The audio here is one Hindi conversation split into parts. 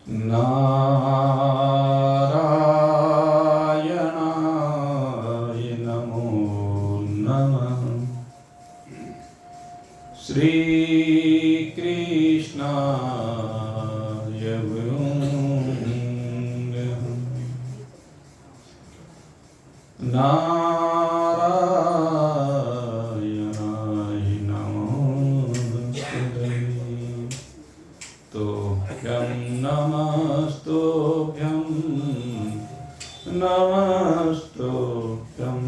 नारायणाय नमो नमः। श्री कृष्णाय वयं नारायणाय नमोस्तुते। तोभ्यं नमस्तुभ्यं नमस्तुभ्यं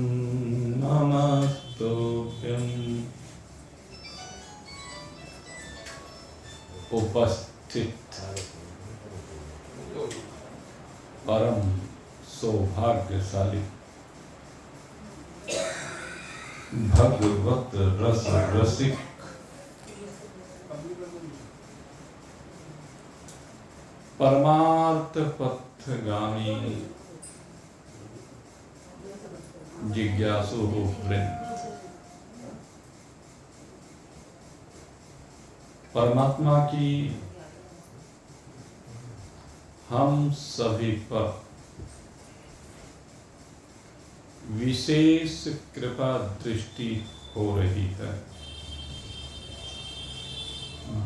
नमस्तुभ्यं। उपस्थित परम सौभाग्यशाली भगवत रस रसिक परमार्थ पथगामी जिज्ञासु वृंद, परमात्मा की हम सभी पर विशेष कृपा दृष्टि हो रही है,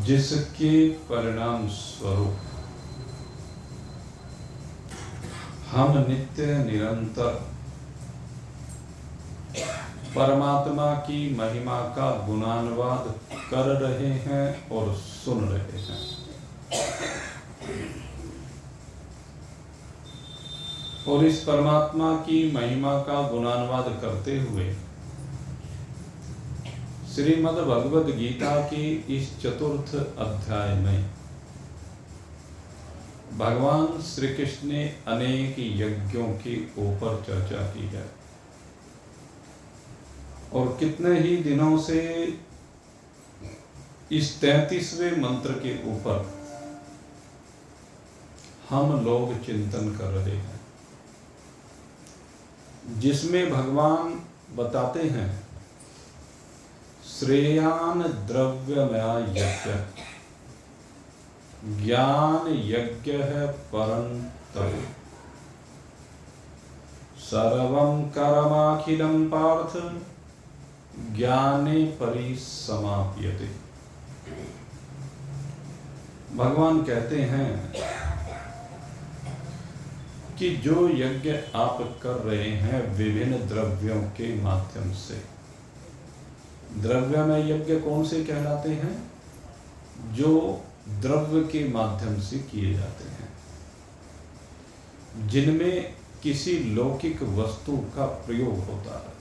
जिसके परिणाम स्वरूप हम नित्य निरंतर परमात्मा की महिमा का गुणानुवाद कर रहे हैं और सुन रहे हैं। और इस परमात्मा की महिमा का गुणानुवाद करते हुए श्रीमद् भगवद गीता के इस चतुर्थ अध्याय में भगवान श्री कृष्ण ने अनेक यज्ञों के ऊपर चर्चा की है और कितने ही दिनों से इस 33वें मंत्र के ऊपर हम लोग चिंतन कर रहे हैं, जिसमें भगवान बताते हैं श्रेयान द्रव्यमया यज्ञ, ज्ञान यज्ञ है परं तप, सर्वं कर्माखिलं पार्थ ज्ञाने परिसमाप्यते। भगवान कहते हैं कि जो यज्ञ आप कर रहे हैं विभिन्न द्रव्यों के माध्यम से, द्रव्य में यज्ञ कौन से कहलाते हैं? जो द्रव्य के माध्यम से किए जाते हैं, जिनमें किसी लौकिक वस्तु का प्रयोग होता है।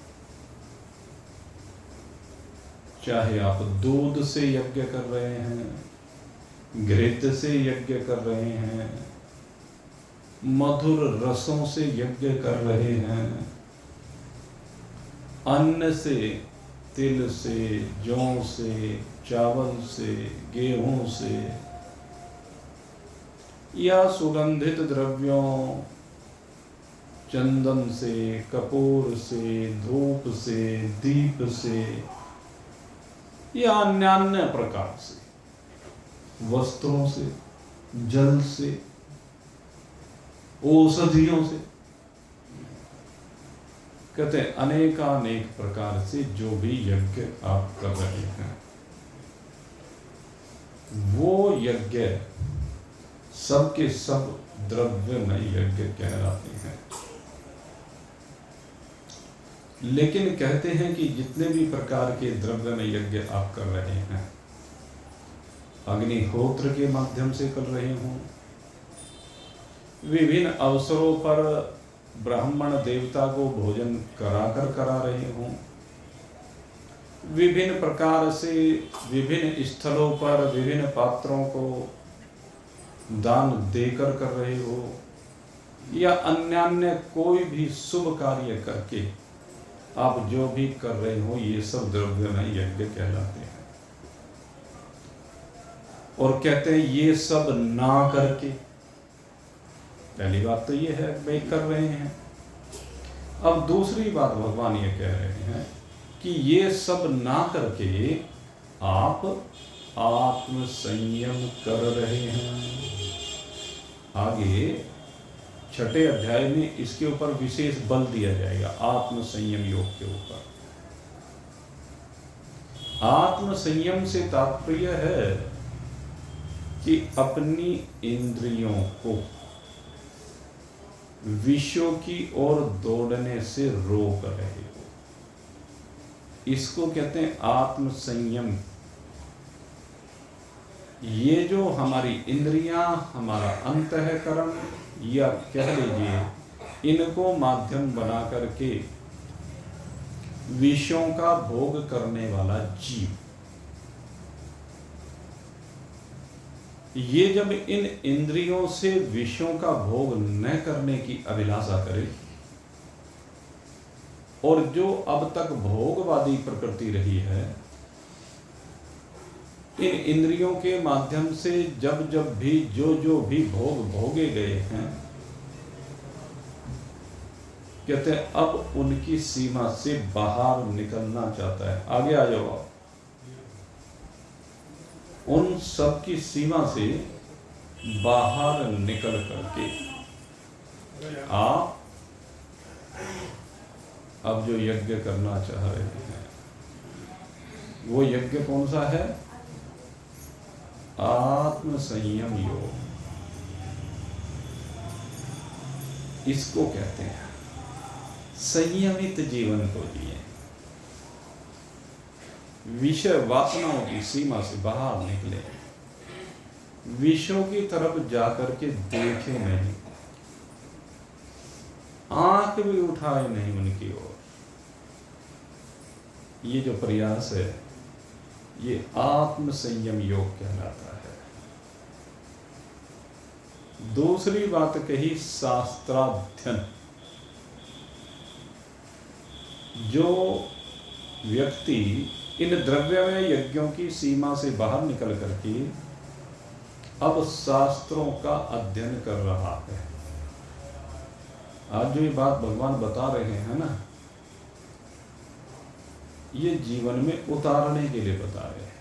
चाहे आप दूध से यज्ञ कर रहे हैं, घृत से यज्ञ कर रहे हैं, मधुर रसों से यज्ञ कर रहे हैं, अन्न से, तिल से, जौ से, चावल से, गेहूं से, या सुगंधित द्रव्यों चंदन से, कपूर से, धूप से, दीप से, या अन्य प्रकार से, वस्त्रों से, जल से, औषधियों से, कहते हैं अनेकानेक प्रकार से जो भी यज्ञ आप कर रहे हैं, वो यज्ञ सबके सब द्रव्यमय यज्ञ कहलाते हैं। लेकिन कहते हैं कि जितने भी प्रकार के द्रव्यमय यज्ञ आप कर रहे हैं, अग्निहोत्र के माध्यम से कर रहे हों, विभिन्न अवसरों पर ब्राह्मण देवता को भोजन कराकर करा रहे हों, विभिन्न प्रकार से विभिन्न स्थलों पर विभिन्न पात्रों को दान देकर कर रहे हो, या अन्य कोई भी शुभ कार्य करके आप जो भी कर रहे हो, ये सब द्रव्यमय यज्ञ कहलाते हैं। और कहते हैं ये सब ना करके, पहली बात तो ये है वे कर रहे हैं। अब दूसरी बात भगवान ये कह रहे हैं कि ये सब ना करके आप आत्म संयम कर रहे हैं। आगे छठे अध्याय में इसके ऊपर विशेष बल दिया जाएगा, आत्म संयम योग के ऊपर। आत्म संयम से तात्पर्य है कि अपनी इंद्रियों को विषयों की ओर दौड़ने से रोक रहे हो, इसको कहते हैं आत्म संयम। ये जो हमारी इंद्रियां, हमारा अंतःकरण, या कह लीजिए इनको माध्यम बना करके विषयों का भोग करने वाला जीव, ये जब इन इंद्रियों से विषयों का भोग न करने की अभिलाषा करे, और जो अब तक भोगवादी प्रकृति रही है, इन इंद्रियों के माध्यम से जब जब भी जो भी भोग भोगे गए हैं, कहते हैं अब उनकी सीमा से बाहर निकलना चाहता है। आगे आ जाओ आप। उन सब की सीमा से बाहर निकल करके आप अब जो यज्ञ करना चाह रहे हैं, वो यज्ञ कौन सा है? आत्म संयम योग, इसको कहते हैं। संयमित जीवन को जिए, विषय वासनाओं की सीमा से बाहर निकले, विषयों की तरफ जाकर के देखे नहीं, आंख भी उठाए नहीं उनकी ओर। ये जो प्रयास है, ये आत्म संयम योग कहलाता है। दूसरी बात कही शास्त्राध्ययन। जो व्यक्ति इन द्रव्यमय यज्ञों की सीमा से बाहर निकल करके अब शास्त्रों का अध्ययन कर रहा है, आज जो ये बात भगवान बता रहे हैं ना, ये जीवन में उतारने के लिए बता रहे हैं।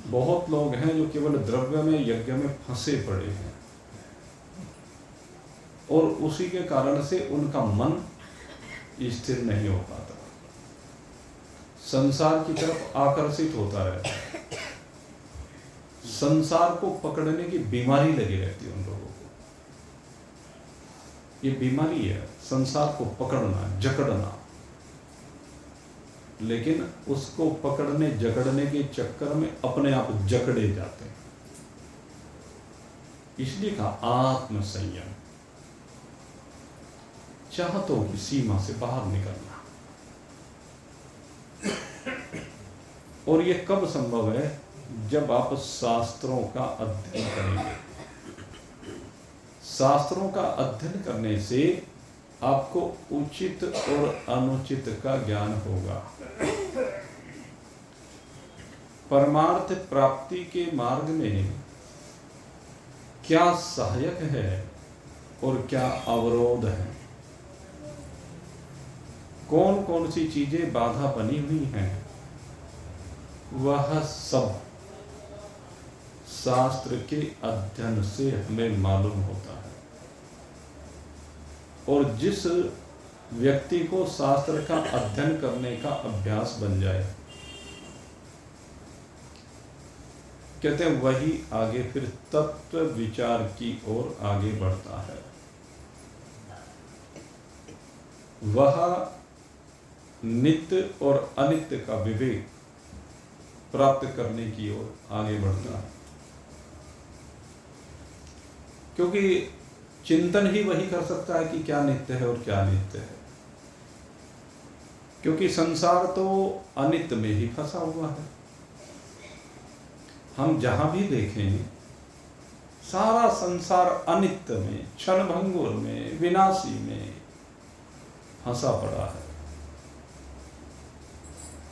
बहुत लोग हैं जो केवल द्रव्य में यज्ञ में फंसे पड़े हैं, और उसी के कारण से उनका मन स्थिर नहीं हो पाता, संसार की तरफ आकर्षित होता रहता है, संसार को पकड़ने की बीमारी लगी रहती है उन लोगों को। ये बीमारी है, संसार को पकड़ना, जकड़ना, लेकिन उसको पकड़ने जकड़ने के चक्कर में अपने आप जकड़े जाते हैं। इसलिए कहा आत्म संयम, चाहतों की सीमा से बाहर निकलना। और ये कब संभव है? जब आप शास्त्रों का अध्ययन करेंगे। शास्त्रों का अध्ययन करने से आपको उचित और अनुचित का ज्ञान होगा। परमार्थ प्राप्ति के मार्ग में क्या सहायक है और क्या अवरोध है, कौन कौन सी चीजें बाधा बनी हुई हैं, वह सब शास्त्र के अध्ययन से हमें मालूम होता है। और जिस व्यक्ति को शास्त्र का अध्ययन करने का अभ्यास बन जाए, कहते हैं वही आगे फिर तत्व विचार की ओर आगे बढ़ता है, वह नित्य और अनित्य का विवेक प्राप्त करने की ओर आगे बढ़ता है। क्योंकि चिंतन ही वही कर सकता है कि क्या नित्य है और क्या अनित्य है, क्योंकि संसार तो अनित्य में ही फंसा हुआ है। हम जहां भी देखें, सारा संसार अनित्य में, क्षणभंगुर में, विनाशी में फंसा पड़ा है,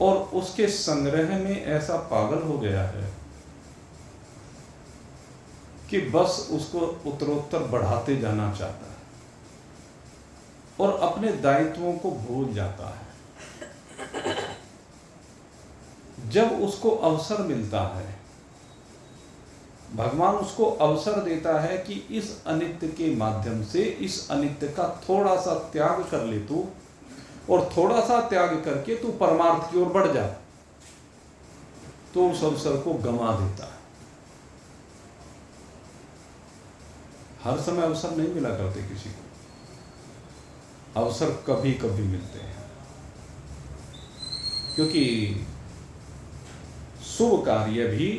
और उसके संग्रह में ऐसा पागल हो गया है कि बस उसको उत्तरोत्तर बढ़ाते जाना चाहता है और अपने दायित्वों को भूल जाता है। जब उसको अवसर मिलता है भगवान उसको अवसर देता है कि इस अनित्य के माध्यम से इस अनित्य का थोड़ा सा त्याग कर ले तू, और थोड़ा सा त्याग करके तू परमार्थ की ओर बढ़ जा, तो उस अवसर को गंवा देता है। हर समय अवसर नहीं मिला करते किसी को, अवसर कभी कभी मिलते हैं, क्योंकि शुभ कार्य भी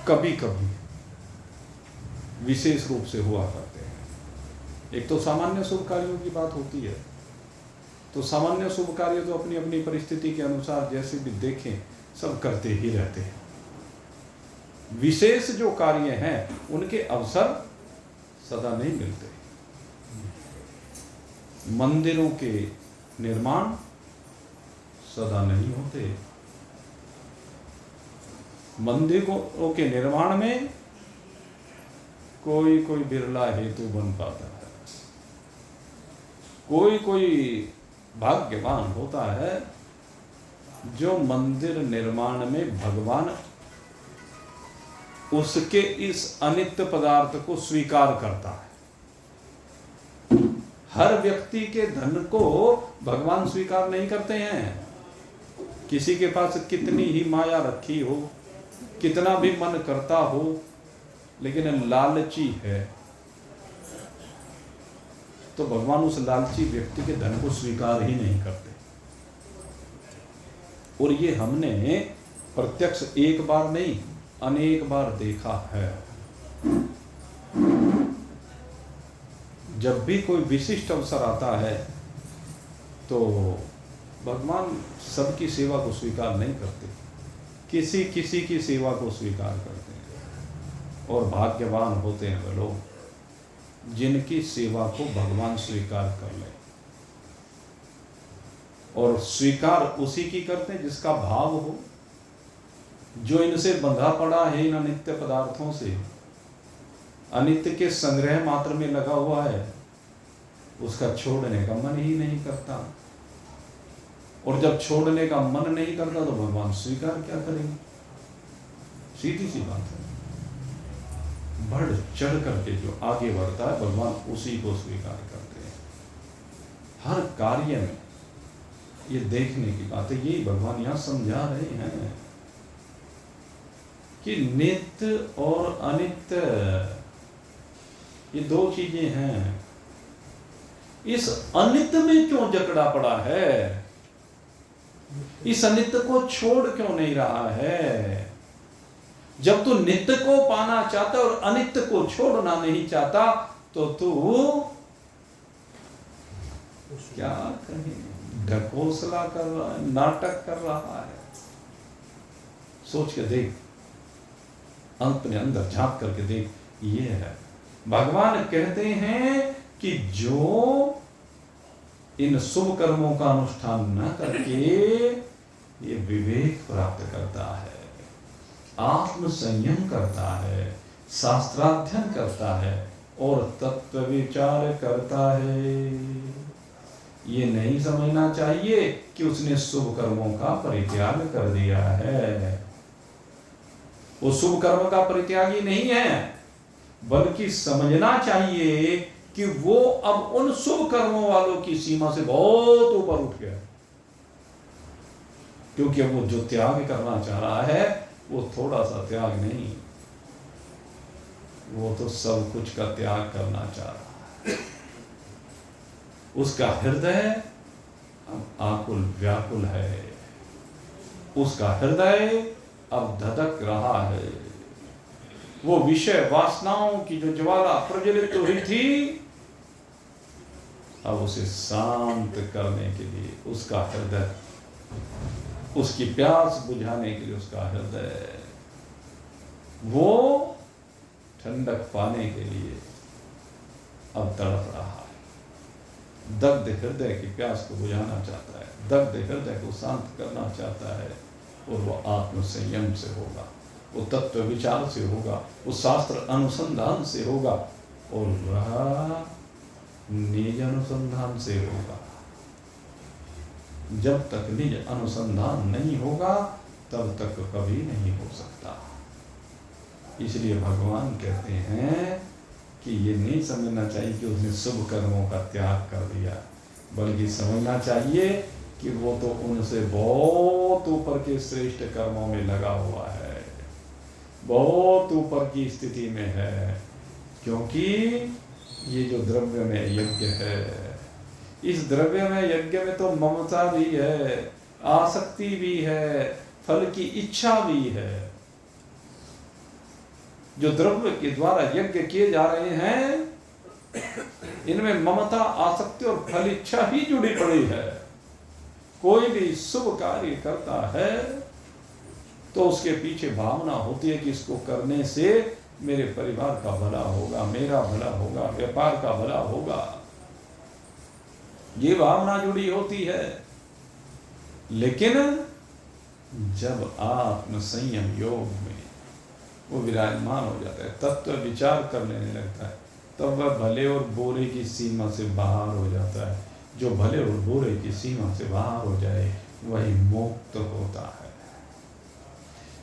कभी कभी विशेष रूप से हुआ करते हैं। एक तो सामान्य शुभ कार्यों की बात होती है, तो सामान्य शुभ कार्य तो अपनी अपनी परिस्थिति के अनुसार जैसे भी देखें सब करते ही रहते हैं। विशेष जो कार्य हैं उनके अवसर सदा नहीं मिलते। मंदिरों के निर्माण सदा नहीं होते। मंदिरों के निर्माण में कोई कोई बिरला हेतु बन पाता है, कोई कोई भाग्यवान होता है जो मंदिर निर्माण में भगवान उसके इस अनित्य पदार्थ को स्वीकार करता है। हर व्यक्ति के धन को भगवान स्वीकार नहीं करते हैं। किसी के पास कितनी ही माया रखी हो, कितना भी मन करता हो, लेकिन लालची है तो भगवान उस लालची व्यक्ति के धन को स्वीकार ही नहीं करते। और ये हमने प्रत्यक्ष एक बार नहीं अनेक बार देखा है। जब भी कोई विशिष्ट अवसर आता है तो भगवान सबकी सेवा को स्वीकार नहीं करते, किसी किसी की सेवा को स्वीकार करते हैं। और भाग्यवान होते हैं वे लोग जिनकी सेवा को भगवान स्वीकार कर ले। और स्वीकार उसी की करते हैं जिसका भाव हो, जो इनसे बंधा पड़ा है इन अनित्य पदार्थों से, अनित्य के संग्रह मात्र में लगा हुआ है, उसका छोड़ने का मन ही नहीं करता। और जब छोड़ने का मन नहीं करता तो भगवान स्वीकार क्या करेंगे? सीधी सी बात है। बढ़ चढ़ करके जो आगे बढ़ता है भगवान उसी को स्वीकार करते हैं। हर कार्य में ये देखने की बात है। यही भगवान यहाँ समझा रहे हैं कि नित्य और अनित्य ये दो चीजें हैं। इस अनित्य में क्यों जकड़ा पड़ा है? इस अनित्य को छोड़ क्यों नहीं रहा है? जब तू नित्य को पाना चाहता और अनित्य को छोड़ना नहीं चाहता तो तू क्या कहे, ढकोसला कर रहा है, नाटक कर रहा है। सोच के देख, अपने अंदर झांक करके देख। ये है भगवान कहते हैं कि जो इन शुभ कर्मों का अनुष्ठान न करके ये विवेक प्राप्त करता है, आत्म संयम करता है, शास्त्राध्ययन करता है और तत्व विचार करता है, ये नहीं समझना चाहिए कि उसने शुभ कर्मों का परित्याग कर दिया है। वो शुभ कर्म का परित्यागी नहीं है, बल्कि समझना चाहिए कि वो अब उन शुभ कर्मों वालों की सीमा से बहुत ऊपर उठ गया। क्योंकि अब वो जो त्याग करना चाह रहा है वो थोड़ा सा त्याग नहीं, वो तो सब कुछ का त्याग करना चाह रहा है। उसका हृदय अब आकुल व्याकुल है, उसका हृदय अब धधक रहा है। वो विषय वासनाओं की जो ज्वाला प्रज्वलित हुई थी, अब उसे शांत करने के लिए उसका हृदय, उसकी प्यास बुझाने के लिए उसका हृदय, वो ठंडक पाने के लिए अब तड़प रहा है। दग्ध हृदय की प्यास को बुझाना चाहता है, दग्ध हृदय को शांत करना चाहता है। और वो आत्म संयम से होगा, वो तत्व विचार से होगा, वो शास्त्र अनुसंधान से होगा, और वह निज अनुसंधान से होगा। जब तक निज अनुसंधान नहीं होगा तब तक कभी नहीं हो सकता। इसलिए भगवान कहते हैं कि ये नहीं समझना चाहिए कि उसने शुभ कर्मों का त्याग कर दिया, बल्कि समझना चाहिए कि वो तो उनसे बहुत ऊपर के श्रेष्ठ कर्मों में लगा हुआ है, बहुत ऊपर की स्थिति में है। क्योंकि ये जो द्रव्य में यज्ञ है, इस द्रव्य में यज्ञ में तो ममता भी है, आसक्ति भी है, फल की इच्छा भी है। जो द्रव्य के द्वारा यज्ञ किए जा रहे हैं, इनमें ममता, आसक्ति और फल इच्छा ही जुड़ी पड़ी है। कोई भी शुभ कार्य करता है तो उसके पीछे भावना होती है कि इसको करने से मेरे परिवार का भला होगा, मेरा भला होगा, व्यापार का भला होगा, ये भावना जुड़ी होती है। लेकिन जब आत्म संयम योग में वो विराजमान हो जाता है, तत्व विचार करने लगता है, तब वह भले और बुरे की सीमा से बाहर हो जाता है। जो भले और बुरे की सीमा से बाहर हो जाए वही मुक्त होता है।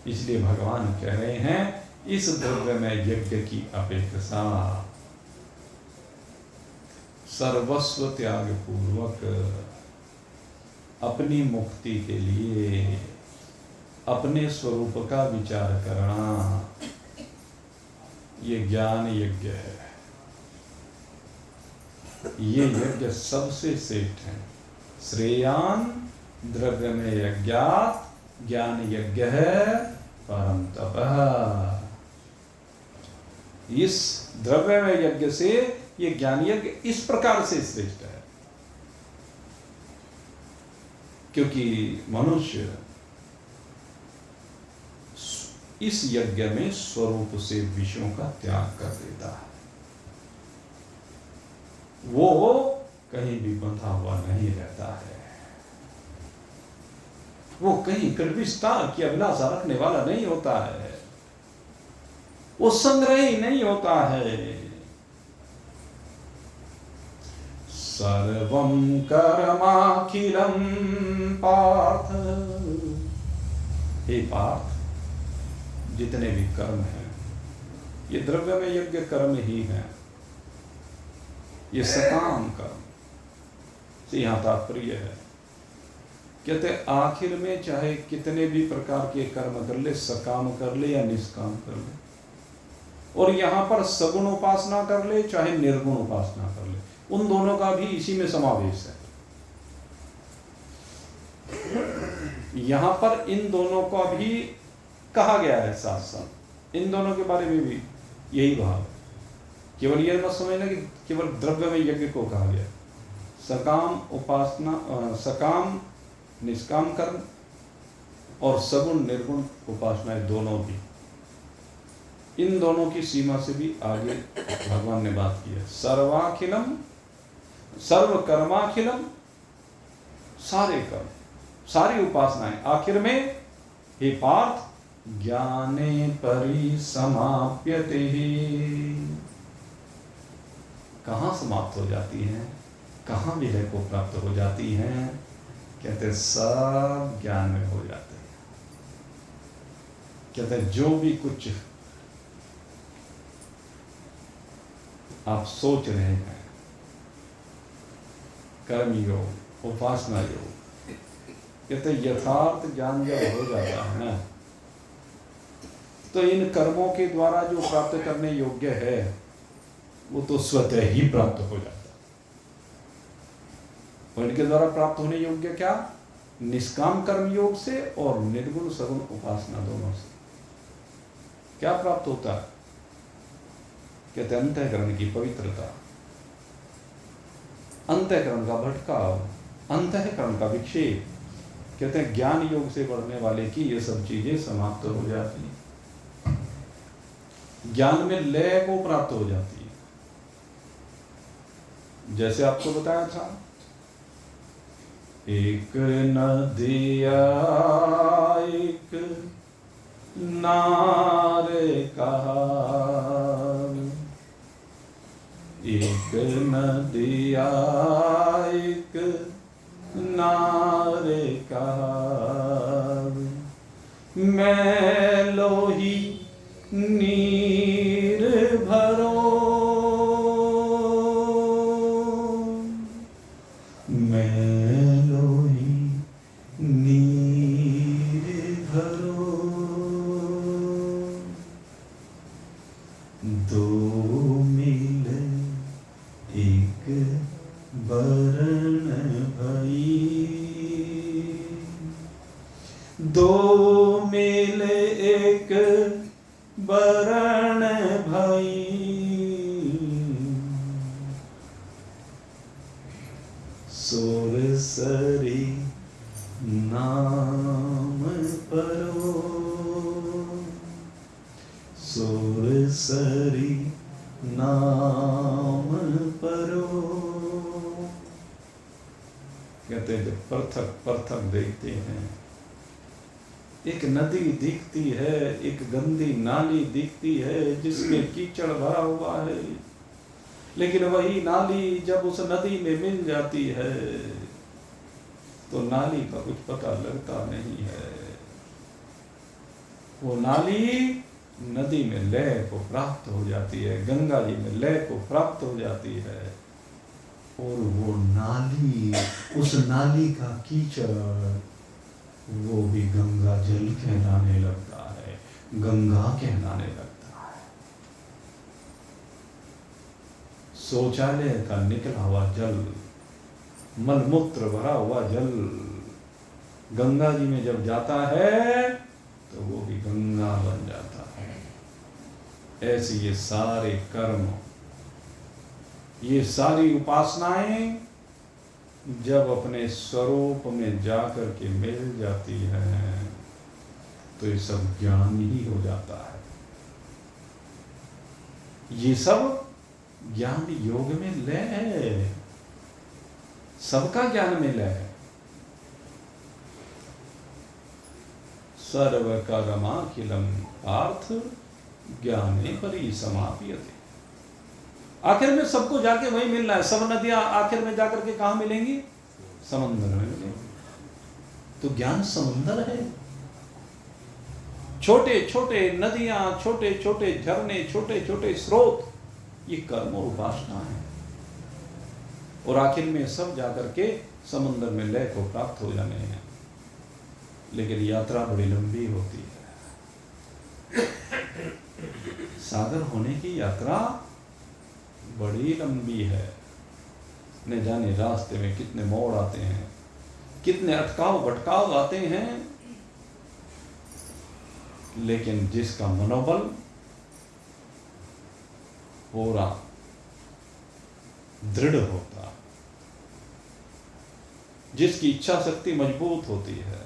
इसलिए भगवान कह रहे हैं, इस द्रव्य में यज्ञ की अपेक्षा सर्वस्व त्याग पूर्वक अपनी मुक्ति के लिए अपने स्वरूप का विचार करना, ये ज्ञान यज्ञ है। ये यज्ञ सबसे श्रेष्ठ है। श्रेयान द्रव्य में यज्ञात ज्ञान यज्ञ है परम तपः। इस द्रव्य में यज्ञ से ये ज्ञान यज्ञ इस प्रकार से श्रेष्ठ है, क्योंकि मनुष्य इस यज्ञ में स्वरूप से विषयों का त्याग कर देता है। वो कहीं भी बंधा हुआ नहीं रहता है, वो कहीं फिर विस्तार की अभिलाषा रखने वाला नहीं होता है, वो संग्रही नहीं होता है। सर्वं कर्माखिलम पार्थ, हे पार्थ, जितने भी कर्म हैं ये द्रव्य में यज्ञ कर्म ही है, ये सकाम कर्म से यहाँ तात्पर्य है। कहते आखिर में चाहे कितने भी प्रकार के कर्म कर ले, सकाम कर ले या निष्काम कर ले, और यहाँ पर सगुण उपासना कर ले चाहे निर्गुण उपासना कर ले, उन दोनों का भी इसी में समावेश है। यहाँ पर इन दोनों का भी कहा गया है, साथ साथ इन दोनों के बारे में भी यही भाव है। केवल यह मत समझना कि केवल द्रव्य में यज्ञ को कहा गया, सकाम उपासना, सकाम निष्काम कर्म और सगुण निर्गुण उपासना, दोनों भी, इन दोनों की सीमा से भी आगे भगवान ने बात की है। सर्वाखिलम, सर्व कर्माखिलम, सारे कर्म, सारी उपासनाएं आखिर में हे पार्थ ज्ञाने परिसमाप्यते, कहाँ समाप्त हो जाती हैं, कहाँ विलय को प्राप्त हो जाती हैं? कहते सब ज्ञान में हो जाते हैं। कहते जो भी कुछ आप सोच रहे हैं, कर्म योग, उपासना योग, कहते यथार्थ ज्ञान जब हो जाता है ना, तो इन कर्मों के द्वारा जो प्राप्त करने योग्य है वो तो स्वतः ही प्राप्त हो जाता है। और इनके द्वारा प्राप्त होने योग्य क्या? निष्काम कर्म योग से और निर्गुण सगुण उपासना दोनों से क्या प्राप्त होता है? कहते अंतःकरण की पवित्रता, अंतःकरण का भटकाव, अंतःकरण का विक्षेप। कहते हैं ज्ञान योग से बढ़ने वाले की ये सब चीजें समाप्त हो जाती हैं, ज्ञान में लय को प्राप्त हो जाती है। जैसे आपको बताया था, एक नदिया एक नारे कहा, एक नदिया एक नारे कहा, मैं लोही नीर भरो, मैं लोही नीर भरो, दो मिल एक बरन भई, दो मिल एक बरन भई, सुरसरी नाम परो, सुरसरी नाम परो। कहते हैं जब पृथक पृथक देखते हैं, एक नदी दिखती है, एक गंदी नाली दिखती है जिसमें कीचड़ भरा हुआ है, लेकिन वही नाली जब उस नदी में मिल जाती है तो नाली का कुछ पता लगता नहीं है। वो नाली नदी में लय को प्राप्त हो जाती है, गंगा जी में लय को प्राप्त हो जाती है, और वो नाली, उस नाली का कीचड़ वो भी गंगा जल कहलाने लगता है, गंगा कहलाने लगता है। शौचालय का निकला हुआ जल, मलमूत्र भरा हुआ जल गंगा जी में जब जाता है तो वो भी गंगा बन जाता है। ऐसे ये सारे कर्म, ये सारी उपासनाएं जब अपने स्वरूप में जाकर के मिल जाती है तो ये सब ज्ञान ही हो जाता है। ये सब ज्ञान योग में लय है, सबका ज्ञान में लय है। सर्व कर्माखिलम पार्थ ज्ञाने परिसमाप्यते। आखिर में सबको जाके वही मिलना है। सब नदियां आखिर में जाकर के कहां मिलेंगी? समंदर में मिलेंगी। तो ज्ञान समंदर है। छोटे छोटे नदियां, छोटे छोटे झरने, छोटे छोटे स्रोत, ये कर्म और उपासना है, और आखिर में सब जाकर के समंदर में लय को प्राप्त हो जाने हैं। लेकिन यात्रा बड़ी लंबी होती है। सागर होने की यात्रा बड़ी लंबी है। न जाने रास्ते में कितने मोड़ आते हैं, कितने अटकाव भटकाव आते हैं, लेकिन जिसका मनोबल पूरा दृढ़ होता, जिसकी इच्छा शक्ति मजबूत होती है,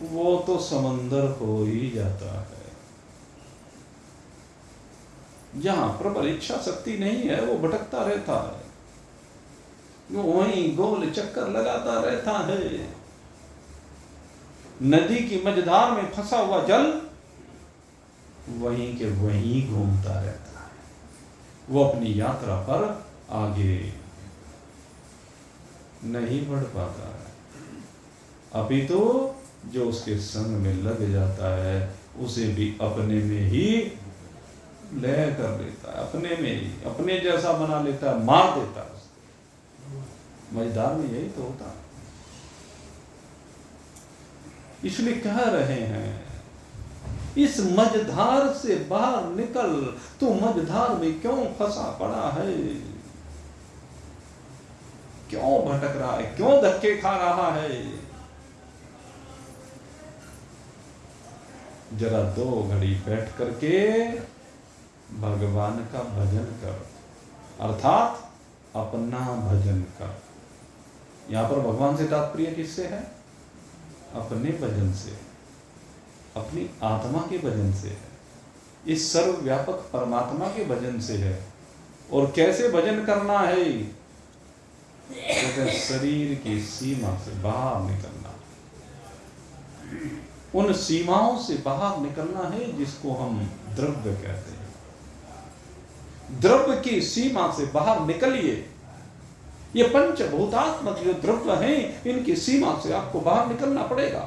वो तो समंदर हो ही जाता है। जहां प्रबल इच्छा शक्ति नहीं है वो भटकता रहता है, वो वहीं गोल चक्कर लगाता रहता है। नदी की मझधार में फंसा हुआ जल वहीं के वहीं घूमता रहता है, वो अपनी यात्रा पर आगे नहीं बढ़ पाता है। अपितु जो उसके संग में लग जाता है उसे भी अपने में ही लय कर लेता है, अपने में ही अपने जैसा बना लेता है, मार देता है। मझधार में यही तो होता है। इसलिए कह रहे हैं इस मझधार से बाहर निकल, तू मझधार में क्यों फंसा पड़ा है, क्यों भटक रहा है, क्यों धक्के खा रहा है। जरा 2 घड़ी बैठ करके भगवान का भजन कर, अर्थात अपना भजन कर। यहां पर भगवान से तात्पर्य किससे है? अपने भजन से, अपनी आत्मा के भजन से है, इस सर्वव्यापक परमात्मा के भजन से है। और कैसे भजन करना है? तो शरीर की सीमा से बाहर निकलना, उन सीमाओं से बाहर निकलना है जिसको हम द्रव्य कहते हैं। द्रव्य की सीमा से बाहर निकलिए। ये पंचभूतात्मक जो द्रव्य हैं, इनकी सीमा से आपको बाहर निकलना पड़ेगा।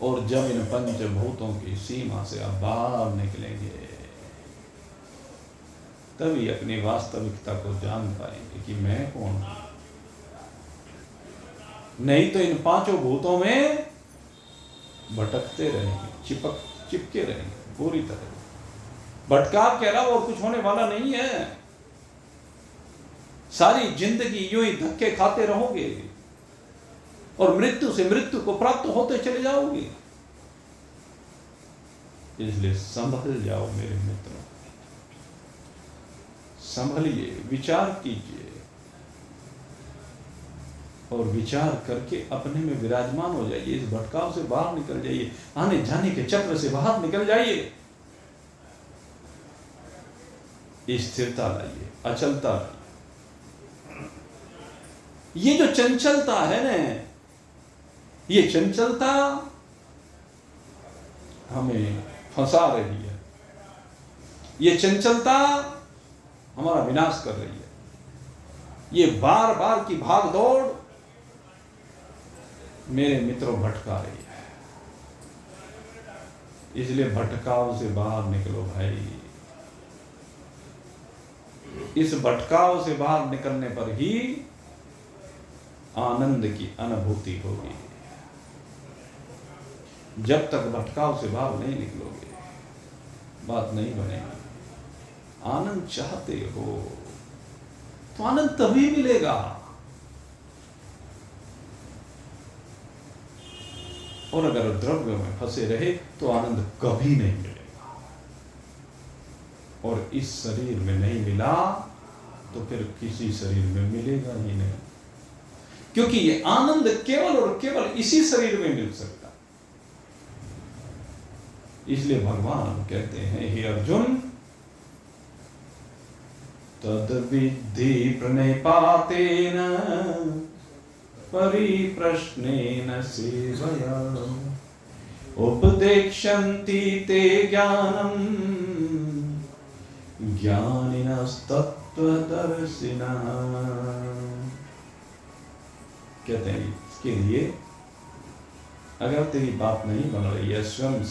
और जब इन पंचभूतों की सीमा से आप बाहर निकलेंगे तभी अपनी वास्तविकता को जान पाएंगे कि मैं कौन हूं। नहीं तो इन पांचों भूतों में भटकते रहेंगे, चिपके रहेंगे पूरी तरह। भटकाव के अलावा और कुछ होने वाला नहीं है। सारी जिंदगी यूं ही धक्के खाते रहोगे और मृत्यु से मृत्यु को प्राप्त होते चले जाओगे। इसलिए संभल जाओ मेरे मित्रों, संभलिए, विचार कीजिए और विचार करके अपने में विराजमान हो जाइए। इस भटकाव से बाहर निकल जाइए, आने जाने के चक्र से बाहर निकल जाइए। स्थिरता लाइए, अचलता लाइए। ये जो चंचलता है ना, ये चंचलता हमें फंसा रही है। ये चंचलता हमारा विनाश कर रही है। ये बार बार की भाग दौड़ मेरे मित्रों भटका रही है। इसलिए भटकाव से बाहर निकलो भाई। इस भटकाव से बाहर निकलने पर ही आनंद की अनुभूति होगी। जब तक भटकाव से बाहर नहीं निकलोगे बात नहीं बनेगी। आनंद चाहते हो तो आनंद तभी मिलेगा। और अगर द्रव्य में फंसे रहे तो आनंद कभी नहीं मिलेगा। और इस शरीर में नहीं मिला तो फिर किसी शरीर में मिलेगा ही नहीं, क्योंकि ये आनंद केवल और केवल इसी शरीर में मिल सकता। इसलिए भगवान कहते हैं, हे अर्जुन, तद विद्धि प्रणिपातेन परिप्रश्नेन सेवया उपदेक्षन्ति ते ज्ञानम् ज्ञानिनस्तत्त्वदर्शिनः। कहते हैं इसके लिए अगर तेरी बात नहीं बन रही है, स्वयं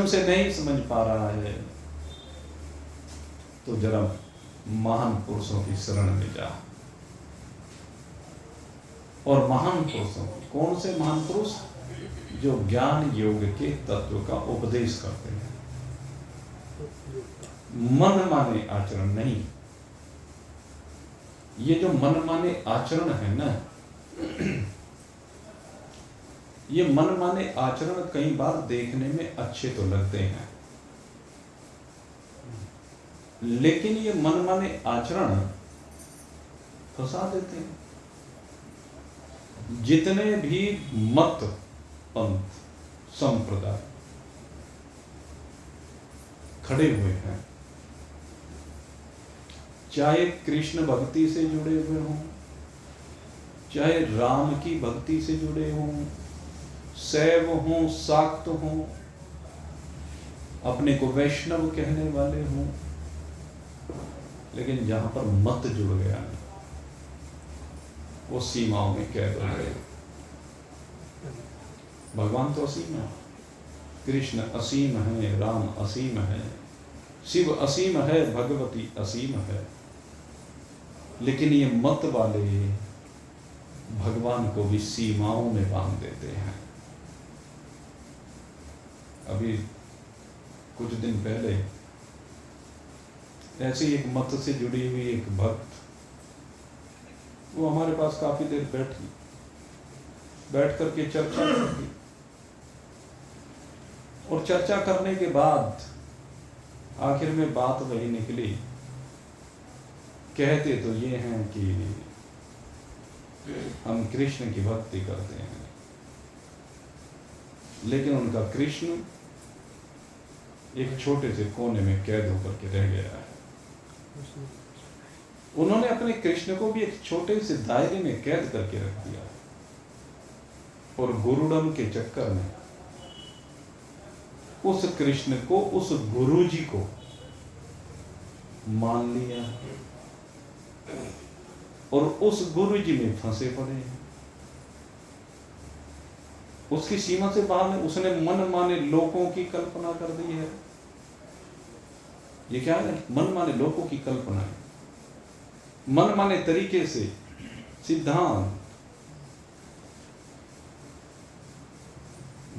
से नहीं समझ पा रहा है, तो जरा महान पुरुषों की शरण में जा। और महान पुरुषों, कौन से महान पुरुष? जो ज्ञान योग के तत्व का उपदेश करते हैं, मन माने आचरण नहीं। ये जो मन माने आचरण है ना, ये मन माने आचरण कई बार देखने में अच्छे तो लगते हैं, लेकिन ये मन माने आचरण फंसा देते हैं। जितने भी मत, पंथ, संप्रदाय खड़े हुए हैं, चाहे कृष्ण भक्ति से जुड़े हुए हों, चाहे राम की भक्ति से जुड़े हों, शैव हों, शाक्त हों, अपने को वैष्णव कहने वाले हों, लेकिन जहां पर मत जुड़ गया वो सीमाओं में कैद हो गए। भगवान तो असीम है, कृष्ण असीम है, राम असीम है, शिव असीम है, भगवती असीम है, लेकिन ये मत वाले भगवान को भी सीमाओं में बांध देते हैं। अभी कुछ दिन पहले ऐसे एक मत से जुड़ी हुई एक भक्त, वो हमारे पास काफी देर बैठ करके चर्चा की, और चर्चा करने के बाद आखिर में बात वही निकली। कहते तो ये हैं कि हम कृष्ण की भक्ति करते हैं, लेकिन उनका कृष्ण एक छोटे से कोने में कैद होकर के रह गया है। उन्होंने अपने कृष्ण को भी एक छोटे से दायरे में कैद करके रख दिया, और गुरुडम के चक्कर में उस कृष्ण को, उस गुरु जी को मान लिया और उस गुरु जी में फंसे पड़े हैं। उसकी सीमा से बाहर नहीं, उसने मन माने लोगों की कल्पना कर दी है। ये क्या है? मन माने लोगों की कल्पना है, मन माने तरीके से सिद्धांत,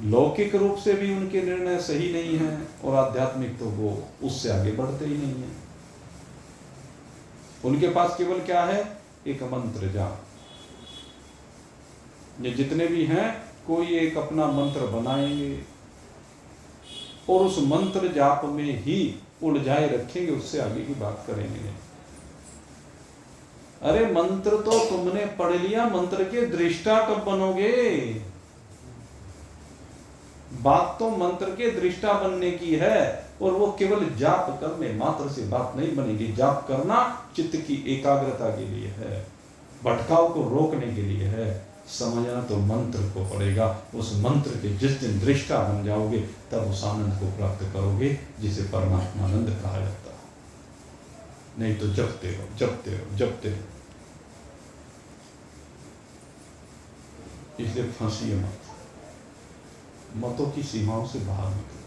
लौकिक रूप से भी उनके निर्णय सही नहीं है और आध्यात्मिक तो वो उससे आगे बढ़ते ही नहीं है। उनके पास केवल क्या है? एक मंत्र जाप। ये जितने भी हैं कोई एक अपना मंत्र बनाएंगे और उस मंत्र जाप में ही उलझाए रखेंगे, उससे आगे की बात करेंगे। अरे मंत्र तो तुमने पढ़ लिया, मंत्र के दृष्टा कब बनोगे? बात तो मंत्र के दृष्टा बनने की है और वो केवल जाप करने मात्र से बात नहीं बनेगी। जाप करना चित्त की एकाग्रता के लिए है, भटकाव को रोकने के लिए है। समझना तो मंत्र को पड़ेगा। उस मंत्र के जिस दिन दृष्टा बन जाओगे तब उस आनंद को प्राप्त करोगे जिसे परमात्मानंद कहा जाता है। नहीं तो जपते रहो, जपते रहो, जपते रहो। इसलिए फंसिए मत, मतों की सीमाओं से बाहर निकलो।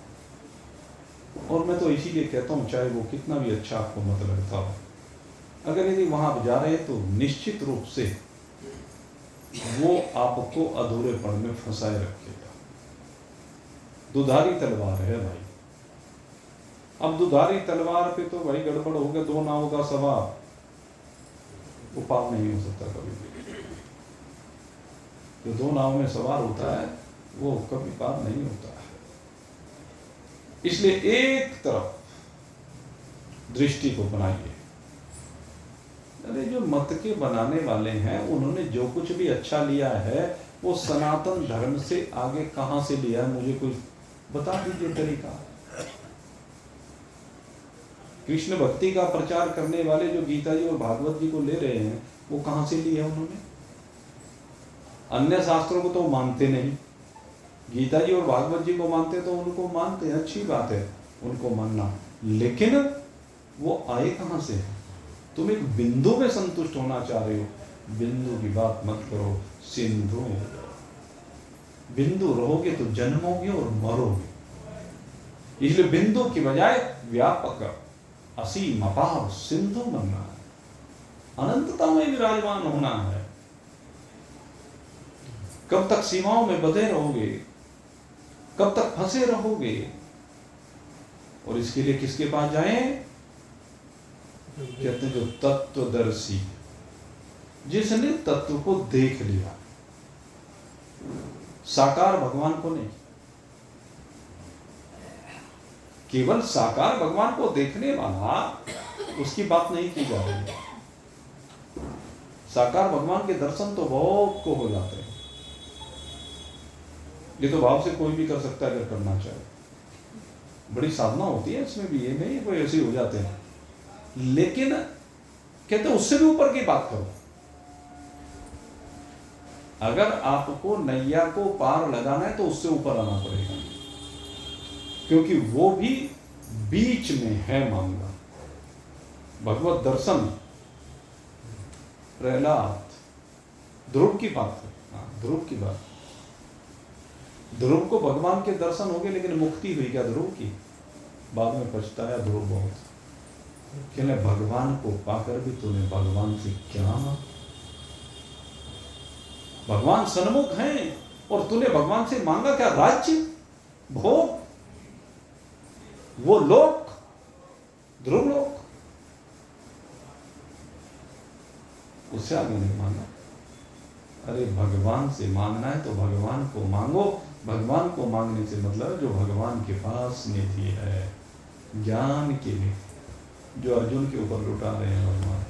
और मैं तो इसीलिए कहता हूं, चाहे वो कितना भी अच्छा आपको मत लगता हो, अगर यदि वहां जा रहे तो निश्चित रूप से वो आपको अधूरेपन में फंसाए रखेगा। दुधारी तलवार है भाई। अब दुधारी तलवार पे तो भाई गड़बड़ हो गया, दो नावों का सवार, वो पार नहीं हो सकता कभी भी। जो दो नाव में सवार होता है वो कभी पार नहीं होता है। इसलिए एक तरफ दृष्टि को बनाइए। अरे जो मत के बनाने वाले हैं उन्होंने जो कुछ भी अच्छा लिया है वो सनातन धर्म से आगे कहां से लिया है? मुझे कोई बता दीजिए तरीका। कृष्ण भक्ति का प्रचार करने वाले जो गीता जी और भागवत जी को ले रहे हैं वो कहां से लिया उन्होंने? अन्य शास्त्रों को तो मानते नहीं, गीता जी और भागवत जी को मानते तो उनको मानते हैं, अच्छी बात है उनको मानना, लेकिन वो आए कहां से? तुम एक बिंदु में संतुष्ट होना चाह रहे हो, बिंदु की बात मत करो, सिंधु। बिंदु रहोगे तो जन्मोगे और मरोगे। इसलिए बिंदु की बजाय व्यापक असीम अपार सिंधु बनना है, अनंतता में विराजमान होना है। कब तक सीमाओं में बंधे रहोगे, कब तक फंसे रहोगे? और इसके लिए किसके पास जाएं? कहते हैं जो तत्वदर्शी, जिसने तत्व को देख लिया, साकार भगवान को नहीं। केवल साकार भगवान को देखने वाला, उसकी बात नहीं की जा रही है। साकार भगवान के दर्शन तो बहुत को हो जाते हैं, ये तो भाव से कोई भी कर सकता है अगर करना चाहे। बड़ी साधना होती है इसमें भी, ये नहीं कोई ऐसे हो जाते हैं। लेकिन कहते उससे भी ऊपर की बात करो। अगर आपको नैया को पार लगाना है तो उससे ऊपर आना पड़ेगा, क्योंकि वो भी बीच में है मामला। भगवत दर्शन, प्रहलाद, ध्रुव की बात है, ध्रुव की बात। ध्रुव को भगवान के दर्शन हो गए लेकिन मुक्ति हुई क्या ध्रुव की? बाद में पछताया ध्रुव बहुत, कहने भगवान को पाकर भी तूने भगवान से क्या मांगा? भगवान सन्मुख हैं और तूने भगवान से मांगा क्या? राज्य, भोग, वो लोक, ध्रुव लोक, उससे आगे नहीं मांगा। अरे भगवान से मांगना है तो भगवान को मांगो। भगवान को मांगने से मतलब जो भगवान के पास निधि है, ज्ञान की निधि जो अर्जुन के ऊपर लुटा रहे हैं भगवान।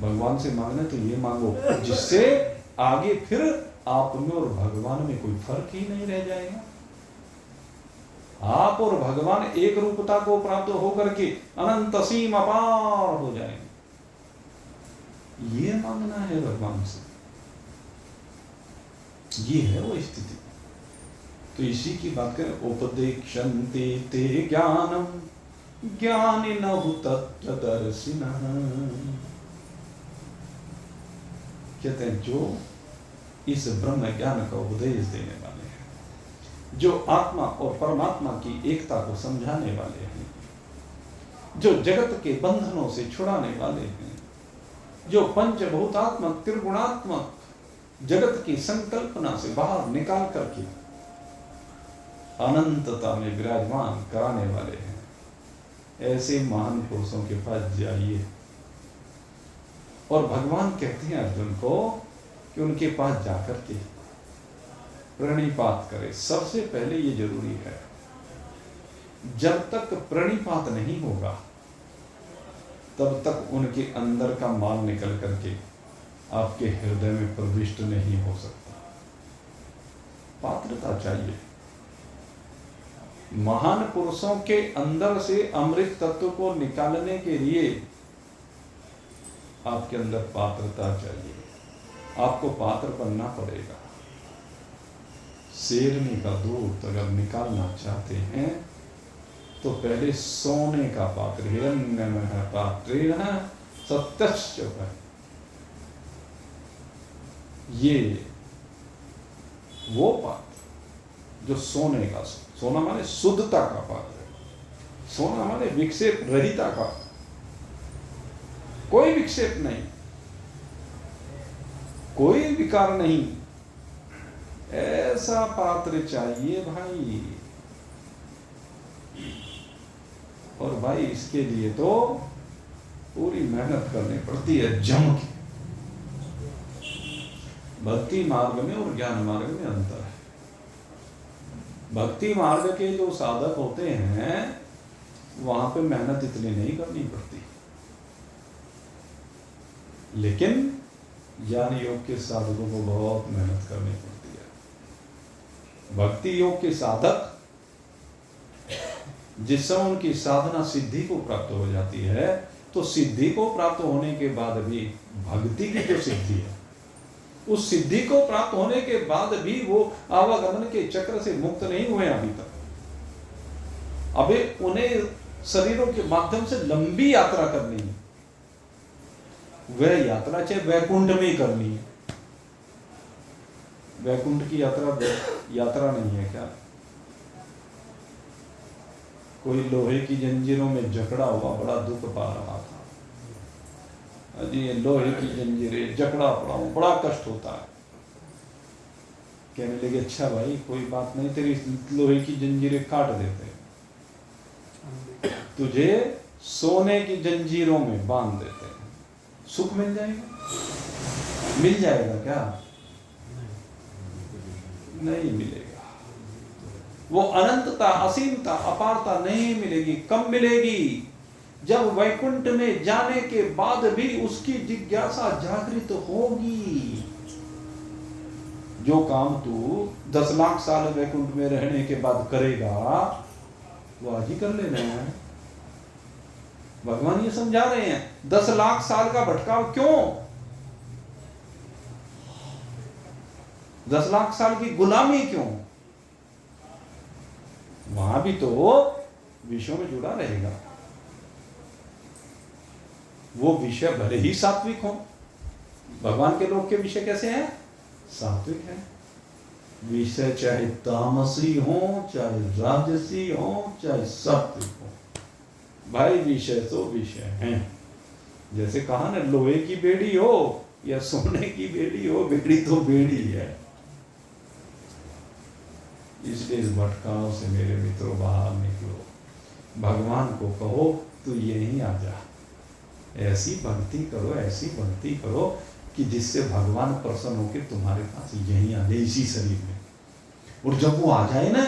भगवान से मांगना तो ये मांगो जिससे आगे फिर आप में और भगवान में कोई फर्क ही नहीं रह जाएगा। आप और भगवान एक रूपता को प्राप्त होकर के अनंत असीम अपार हो जाएंगे। ये मांगना है भगवान से, ये है वो स्थिति। तो इसी की बात करें, उपदेक्षन्ते ते ज्ञानम ज्ञानिनः तत्त्वदर्शिनः। कहते हैं जो इस ब्रह्म ज्ञान का उपदेश देने वाले हैं, जो आत्मा और परमात्मा की एकता को समझाने वाले हैं, जो जगत के बंधनों से छुड़ाने वाले हैं, जो पंचभूतात्मक त्रिगुणात्मक जगत की संकल्पना से बाहर निकाल करके अनंतता में विराजमान कराने वाले हैं। ऐसे महान पुरुषों के पास जाइए। और भगवान कहते हैं अर्जुन को कि उनके पास जाकर के प्रणिपात करे। सबसे पहले ये जरूरी है, जब तक प्रणिपात नहीं होगा तब तक उनके अंदर का माल निकल करके आपके हृदय में प्रविष्ट नहीं हो सकता। पात्रता चाहिए। महान पुरुषों के अंदर से अमृत तत्व को निकालने के लिए आपके अंदर पात्रता चाहिए। आपको पात्र बनना पड़ेगा। शेरनी का दूध अगर निकालना चाहते हैं तो पहले सोने का पात्र, हिरण्यमय पात्रेण सत्यस्य, ये वो पात्र जो सोने का, सोना माने शुद्धता का पात्र है। सोना माने विक्षेप रहिता का, कोई विक्षेप नहीं, कोई विकार नहीं, ऐसा पात्र चाहिए भाई। और भाई इसके लिए तो पूरी मेहनत करनी पड़ती है, जम के। भक्ति मार्ग में और ज्ञान मार्ग में अंतर है। भक्ति मार्ग के जो साधक होते हैं वहां पे मेहनत इतनी नहीं करनी पड़ती, लेकिन ज्ञान योग के साधकों को बहुत मेहनत करनी पड़ती है। भक्ति योग के साधक जिस समय उनकी साधना सिद्धि को प्राप्त हो जाती है, तो सिद्धि को प्राप्त होने के बाद भी भक्ति की जो सिद्धि है, उस सिद्धि को प्राप्त होने के बाद भी वो आवागमन के चक्र से मुक्त नहीं हुए अभी तक। अभी उन्हें शरीरों के माध्यम से लंबी यात्रा करनी है। वह यात्रा चाहे वैकुंठ में ही करनी है। वैकुंठ की यात्रा नहीं है क्या? कोई लोहे की जंजीरों में जकड़ा हुआ बड़ा दुख पा रहा था, अजी ये लोहे की जंजीरें, जकड़ा पड़ा हूं, बड़ा कष्ट होता है। कहने लगे अच्छा भाई कोई बात नहीं, तेरी लोहे की जंजीरें काट देते, तुझे सोने की जंजीरों में बांध देते हैं, सुख मिल जाएगा। मिल जाएगा क्या? नहीं मिलेगा। वो अनंतता, असीमता, अपारता नहीं मिलेगी। कब मिलेगी? जब वैकुंठ में जाने के बाद भी उसकी जिज्ञासा जागृत होगी। जो काम तू 10 लाख साल वैकुंठ में रहने के बाद करेगा वो आज ही कर लेना है। भगवान ये समझा रहे हैं 10 लाख साल का भटकाव क्यों? 10 लाख साल की गुलामी क्यों? वहां भी तो विषयों में जुड़ा रहेगा। वो विषय भले ही सात्विक हो। भगवान के लोग के विषय कैसे हैं? सात्विक है। विषय चाहे तामसी हो, चाहे राजसी हो, चाहे सात्विक हो, भाई विषय तो विषय हैं। जैसे कहा ना, लोहे की बेड़ी हो या सोने की बेड़ी हो, बेड़ी तो बेड़ी है। इसलिए इस भटकाव से मेरे मित्रों बाहर निकलो। भगवान को कहो तू यहीं आ जा, ऐसी भक्ति करो, ऐसी भक्ति करो कि जिससे भगवान प्रसन्न होकर तुम्हारे पास यहीं आ जाए, इसी शरीर में। और जब वो आ जाए ना,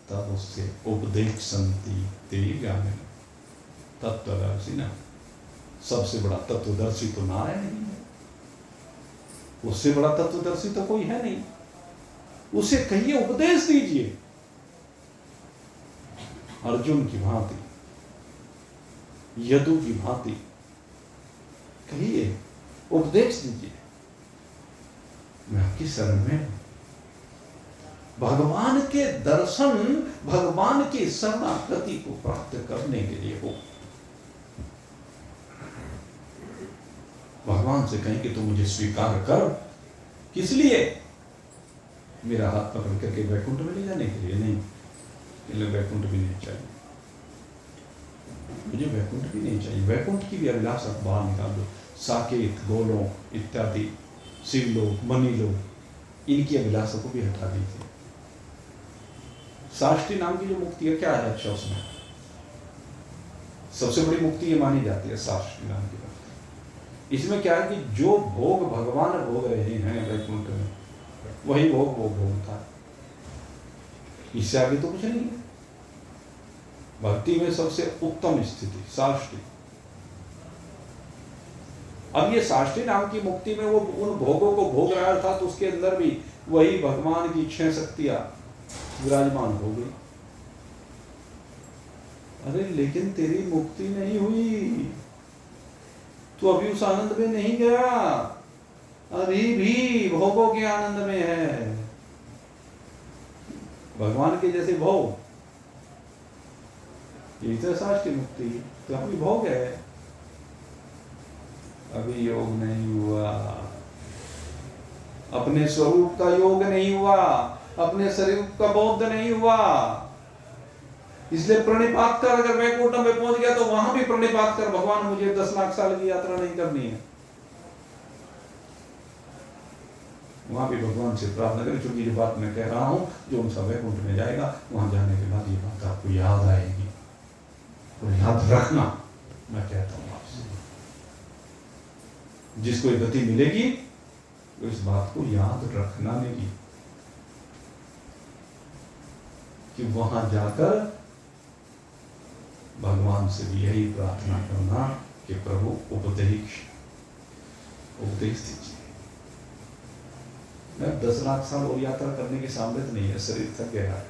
तब उससे उपदेश संति तेरी ज्ञान तत्वदर्शी ना। सबसे बड़ा तत्वदर्शी तो नारायण ही है, उससे बड़ा तत्वदर्शी तो कोई है नहीं। उसे कहिए उपदेश दीजिए, अर्जुन की भांति, यदु की भांति कहिए, उपदेश दीजिए, मैं आपकी शरण में हूं। भगवान के दर्शन, भगवान की शरणागति को प्राप्त करने के लिए हो। भगवान से कहें कि तू मुझे स्वीकार कर किस लिए? मेरा हाथ पकड़ करके वैकुंठ में ले जाने के लिए नहीं, इसलिए वैकुंठ भी नहीं चाहिए, मुझे वैकुंठ भी नहीं चाहिए। वैकुंठ की भी अभिलाषा बाहर निकाल दो। साकेत, गोलोक इत्यादि, शिवलोक, मणिलोक, इनकी अभिलाषा को भी हटा दीजिए। साष्टी नाम की जो मुक्ति है, क्या है अच्छा उसमें? सबसे बड़ी मुक्ति ये मानी जाती है साष्टी नाम की मुक्ति। इसमें क्या है कि जो भोग भगवान भोग रहे हैं वैकुंठ में, वही भोग वो भोगता है, इससे आगे तो कुछ नहीं है। भक्ति में सबसे उत्तम स्थिति साष्टी। अब ये साष्टी नाम की मुक्ति में वो उन भोगों को भोग रहा था, तो उसके अंदर भी वही भगवान की 6 शक्तियां विराजमान हो गई। अरे लेकिन तेरी मुक्ति नहीं हुई, तू अभी उस आनंद में नहीं गया, अभी भी भोगों के आनंद में है। भगवान के जैसे भोग, ये तो साष्टी मुक्ति, तो अभी भोग है, अभी योग नहीं हुआ, अपने स्वरूप का योग नहीं हुआ, अपने शरीर का बोध नहीं हुआ। इसलिए प्रणिपात कर, अगर वैकुंठ में पहुंच गया तो वहां भी प्रणिपात कर, भगवान मुझे 10 लाख साल की यात्रा नहीं करनी है। वहां भी भगवान से प्रार्थना करें, क्योंकि जो बात मैं कह रहा हूं, जो उन सब वैकुंठ में जाएगा, वहां जाने के बाद ये बात आपको याद आएगी, तो याद रखना, मैं कहता हूं आपसे, जिसको गति मिलेगी तो इस बात को याद रखना मेरी, कि वहां जाकर भगवान से भी यही प्रार्थना करना कि प्रभु उपदेश दीजिए। मैं 10 लाख साल और यात्रा करने की सामर्थ्य नहीं है, शरीर थक गया है,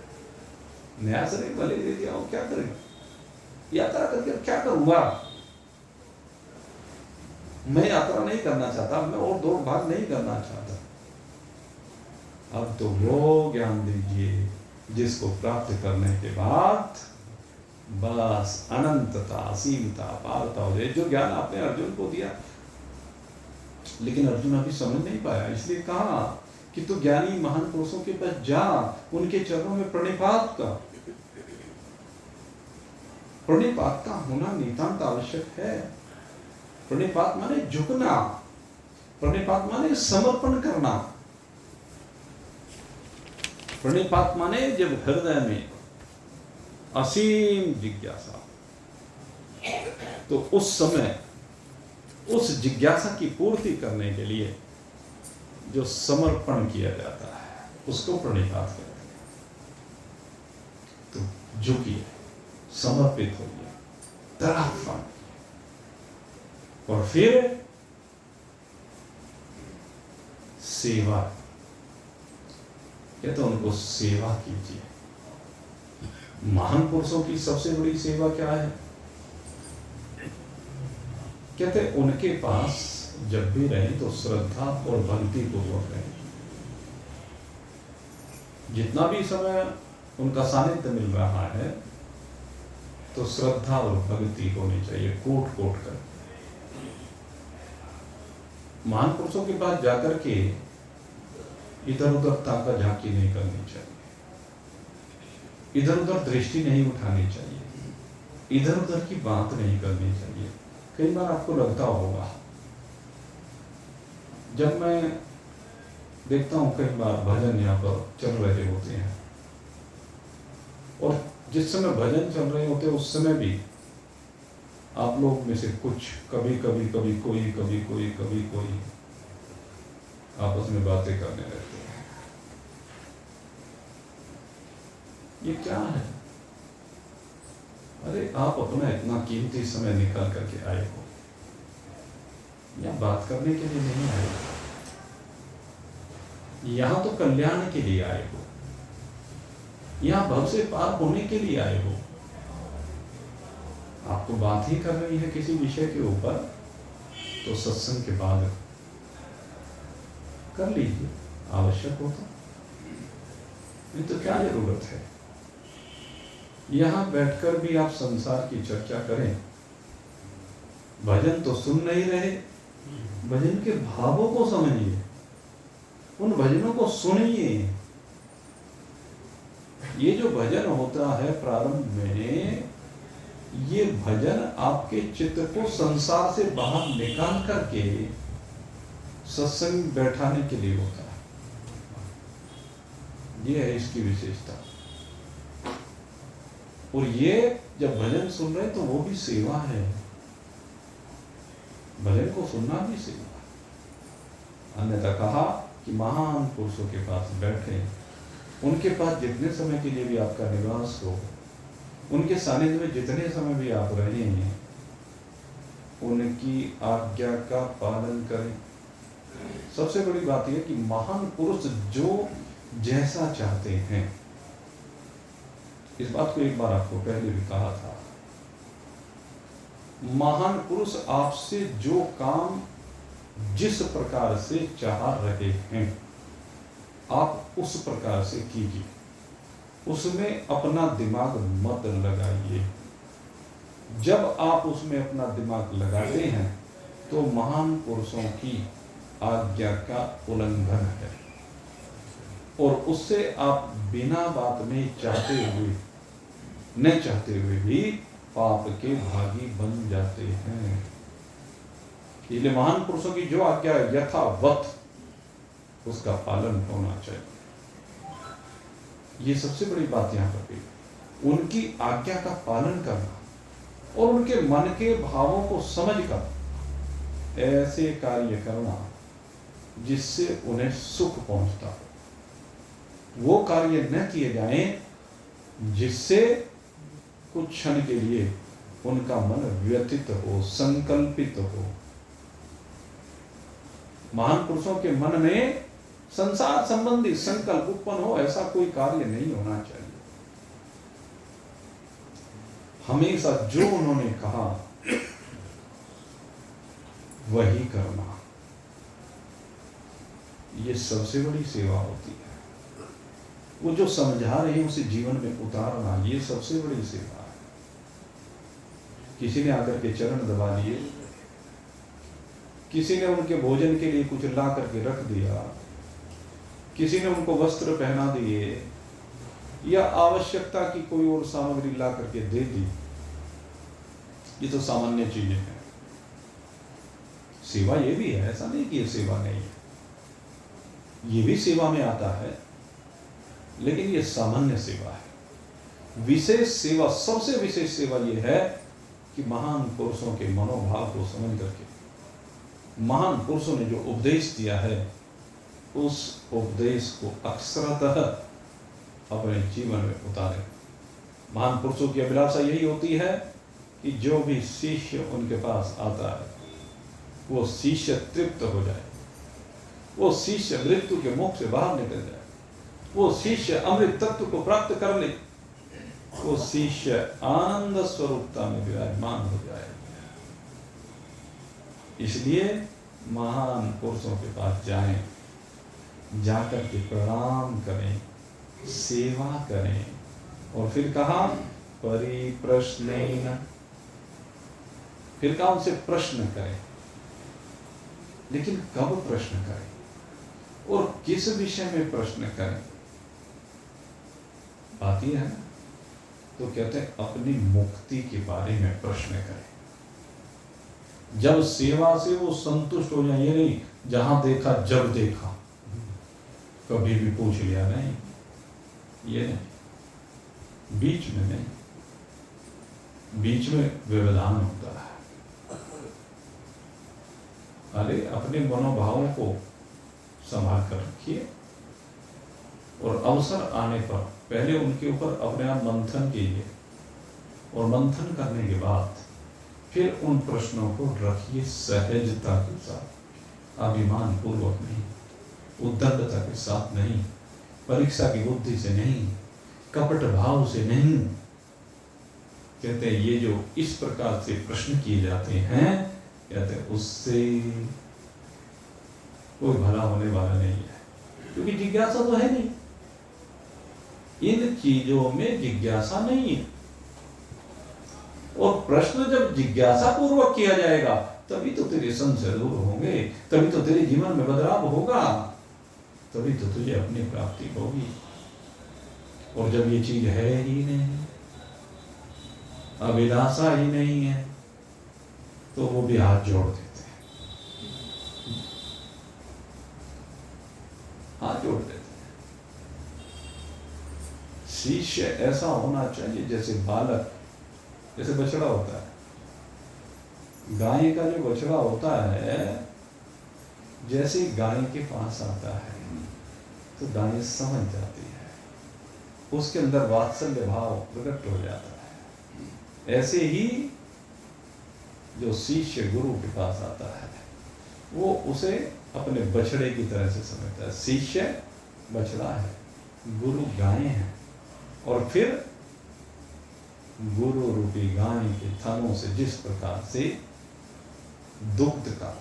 नया शरीर भले दे दिया हो, क्या करें, यात्रा करके क्या करूंगा? मैं यात्रा नहीं करना चाहता, मैं और दौड़ भाग नहीं करना चाहता। अब तो वो ज्ञान दीजिए जिसको प्राप्त करने के बाद बस अनंतता, असीमता, पारता हो जाए, जो ज्ञान आपने अर्जुन को दिया। लेकिन अर्जुन अभी समझ नहीं पाया, इसलिए कहा कि तू ज्ञानी महान पुरुषों के पास जा, उनके चरणों में प्रणिपात का, प्रणिपात का होना नितांत आवश्यक है। प्रणिपात माने झुकना, प्रणिपात माने समर्पण करना, प्रणिपात माने जब हृदय में असीम जिज्ञासा, तो उस समय उस जिज्ञासा की पूर्ति करने के लिए जो समर्पण किया जाता है, उसको प्रणिपात कहते हैं। तो झुकिए, समर्पित होइए, तराफन, और फिर सेवा, कहते उनको सेवा कीजिए। महान पुरुषों की सबसे बड़ी सेवा क्या है? कहते उनके पास जब भी रहें तो श्रद्धा और भक्ति पूर्वक रहें। जितना भी समय उनका सानिध्य मिल रहा है तो श्रद्धा और भक्ति होनी चाहिए, कोट कोट कर। महान पुरुषों के पास जाकर के इधर उधर ताका झांकी नहीं करनी चाहिए, इधर उधर दृष्टि नहीं उठानी चाहिए, इधर उधर की बात नहीं करनी चाहिए। कई बार आपको लगता होगा, जब मैं देखता हूं कई बार भजन यहाँ पर चल रहे होते हैं, और जिस समय भजन चल रहे होते हैं उस समय भी आप लोग में से कुछ कभी कभी कभी कोई कभी कोई कभी कोई आपस में बातें करने लगते हैं। ये क्या है? अरे आप अपना इतना कीमती समय निकाल करके आए हो, या बात करने के लिए नहीं आए हो, यहां तो कल्याण के लिए आए हो, यहां भव से पार होने के लिए आए हो। आपको बात ही कर रही है किसी विषय के ऊपर, तो सत्संग के बाद कर लीजिए, आवश्यक हो तो, नहीं तो क्या जरूरत है। यहां बैठकर भी आप संसार की चर्चा करें, भजन तो सुन नहीं रहे, भजन के भावों को समझिए। उन भजनों को सुनिए। ये जो भजन होता है प्रारंभ में, ये भजन आपके चित्त को संसार से बाहर निकाल करके सत्संग बैठाने के लिए होता है। ये है इसकी विशेषता। और ये जब भजन सुन रहे तो वो भी सेवा है। भजन को सुनना भी सेवा है। अन्यथा कहा कि महान पुरुषों के पास बैठे, उनके पास जितने समय के लिए भी आपका निवास हो, उनके सानिध्य में जितने समय भी आप रहें, उनकी आज्ञा का पालन करें। सबसे बड़ी बात यह कि महान पुरुष जो जैसा चाहते हैं, इस बात को एक बार आपको पहले भी कहा था, महान पुरुष आपसे जो काम जिस प्रकार से चाह रहे हैं, आप उस प्रकार से कीजिए। उसमें अपना दिमाग मत लगाइए। जब आप उसमें अपना दिमाग लगाते हैं तो महान पुरुषों की आज्ञा का उल्लंघन है, और उससे आप बिना बात में चाहते हुए न चाहते हुए भी पाप के भागी बन जाते हैं। इसलिए महान पुरुषों की जो आज्ञा है यथावत उसका पालन होना चाहिए। ये सबसे बड़ी बात यहाँ पर भी, उनकी आज्ञा का पालन करना और उनके मन के भावों को समझकर ऐसे कार्य करना जिससे उन्हें सुख पहुंचता हो। वो कार्य न किए जाएं जिससे कुछ क्षण के लिए उनका मन व्यथित हो, संकल्पित हो। महान पुरुषों के मन में संसार संबंधी संकल्प उत्पन्न हो, ऐसा कोई कार्य नहीं होना चाहिए। हमेशा जो उन्होंने कहा वही करना, ये सबसे बड़ी सेवा होती है। वो जो समझा रहे हैं उसे जीवन में उतारना, ये सबसे बड़ी सेवा है। किसी ने आकर के चरण दबा लिए, किसी ने उनके भोजन के लिए कुछ ला करके रख दिया, किसी ने उनको वस्त्र पहना दिए, या आवश्यकता की कोई और सामग्री ला करके दे दी, ये तो सामान्य चीजें हैं। सेवा ये भी है, ऐसा नहीं कि ये सेवा नहीं है, ये भी सेवा में आता है, लेकिन ये सामान्य सेवा है। विशेष सेवा, सबसे विशेष सेवा ये है कि महान पुरुषों के मनोभाव को समझ करके, महान पुरुषों ने जो उपदेश दिया है उस उपदेश को अक्षरतः अपने जीवन में उतारें। महान पुरुषों की अभिलाषा यही होती है कि जो भी शिष्य उनके पास आता है वो शिष्य तृप्त हो जाए, वो शिष्य मृत्यु के मुख से बाहर निकल जाए, वो शिष्य अमृत तत्व को प्राप्त कर ले, वो शिष्य आनंद स्वरूपता में विराजमान हो जाए। इसलिए महान पुरुषों के पास जाएं, जाकर के प्रणाम करें, सेवा करें, और फिर कहा परिप्रश्नेन, फिर कहा उनसे प्रश्न करें। लेकिन कब प्रश्न करें और किस विषय में प्रश्न करें, बात यह है ना। तो कहते हैं अपनी मुक्ति के बारे में प्रश्न करें। जब सेवा से वो संतुष्ट हो जाए, ये नहीं जहां देखा जब देखा कभी भी पूछ लिया, नहीं, ये नहीं, बीच में नहीं, बीच में व्यवधान होता है। अरे अपने मनोभावों को संभाल कर रखिए, और अवसर आने पर पहले उनके ऊपर अपने आप मंथन कीजिए, और मंथन करने के बाद फिर उन प्रश्नों को रखिए सहजता के साथ, अभिमान पूर्वक नहीं, उद्दंडता के साथ नहीं, परीक्षा की बुद्धि से नहीं, कपट भाव से नहीं। कहते हैं ये जो इस प्रकार से प्रश्न किए जाते हैं, कहते हैं उससे कोई भला होने वाला नहीं है, क्योंकि जिज्ञासा तो है नहीं, इन चीजों में जिज्ञासा नहीं है। और प्रश्न जब जिज्ञासा पूर्वक किया जाएगा तभी तो तेरे संशय दूर होंगे, तभी तो तेरे जीवन में बदलाव होगा। तभी तो तुझे अपनी प्राप्ति होगी। और जब ये चीज है ही नहीं, अभिलाषा ही नहीं है, तो वो भी हाथ जोड़ देते हैं, हाथ जोड़ देते हैं। शिष्य ऐसा होना चाहिए जैसे बालक, जैसे बछड़ा होता है, गाय का जो बछड़ा होता है, जैसे गाय के पास आता है तो गाय समझ जाती है, उसके अंदर वात्सल्य भाव प्रकट हो जाता है। ऐसे ही जो शिष्य गुरु के पास आता है, वो उसे अपने बछड़े की तरह से समझता है। शिष्य बछड़ा है, गुरु गाय है, और फिर गुरु रूपी गाय के थनों से जिस प्रकार से दुग्ध का